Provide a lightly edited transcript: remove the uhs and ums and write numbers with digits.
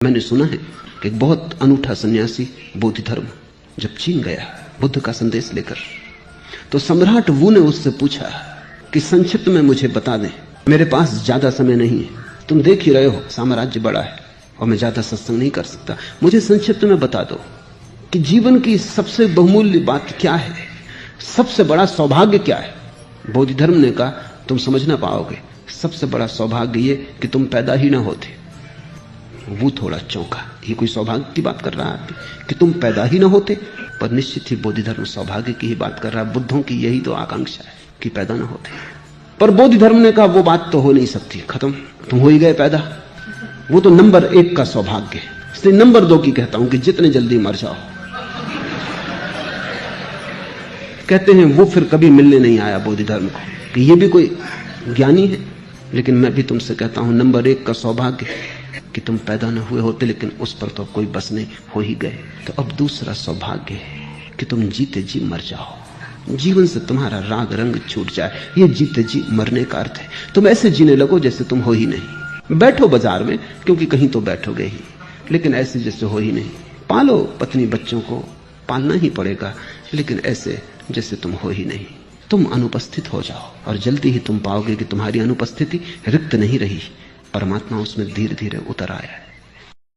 मैंने सुना है कि एक बहुत अनूठा सन्यासी बोधि धर्म जब चीन गया बुद्ध का संदेश लेकर, तो सम्राट वू ने उससे पूछा कि संक्षिप्त में मुझे बता दें, मेरे पास ज्यादा समय नहीं है, तुम देख ही रहे हो साम्राज्य बड़ा है और मैं ज्यादा सत्संग नहीं कर सकता, मुझे संक्षिप्त में बता दो कि जीवन की सबसे बहुमूल्य बात क्या है, सबसे बड़ा सौभाग्य क्या है। बोधि धर्म ने कहा, तुम समझ ना पाओगे, सबसे बड़ा सौभाग्य ये कि तुम पैदा ही ना होते। वो थोड़ा चौंका, ये कोई सौभाग्य की बात कर रहा है कि तुम पैदा ही ना होते? पर निश्चित ही बोधि धर्म सौभाग्य की ही बात कर रहा है। बुद्धों की यही तो आकांक्षा है कि पैदा ना होते, पर बोधि धर्म ने कहा वो बात तो हो नहीं सकती, खत्म, तुम हो ही गए पैदा, वो तो नंबर 1 का सौभाग्य है। इसलिए नंबर 2 की कहता हूं कि जितने जल्दी मर जाओ। कहते हैं वो फिर कभी मिलने नहीं आया बोधि धर्म को कि ये भी कोई ज्ञानी है, लेकिन मैं भी तुमसे कहता हूं नंबर 1 का सौभाग्य कि तुम पैदा न हुए होते, लेकिन उस पर तो कोई बस नहीं, हो ही गए। तो अब दूसरा सौभाग्य है कि तुम जीते जी मर जाओ, जीवन से तुम्हारा राग रंग छूट जाए। ये जीते जी मरने का अर्थ है। तुम ऐसे जीने लगो जैसे तुम हो ही नहीं। बैठो बाजार में, क्योंकि कहीं तो बैठोगे ही, लेकिन ऐसे जैसे हो ही नहीं। पालो पत्नी बच्चों को, पालना ही पड़ेगा, लेकिन ऐसे जैसे तुम हो ही नहीं। तुम अनुपस्थित हो जाओ और जल्दी ही तुम पाओगे कि तुम्हारी अनुपस्थिति रिक्त नहीं रही, परमात्मा उसमें धीरे धीरे उतर आया है।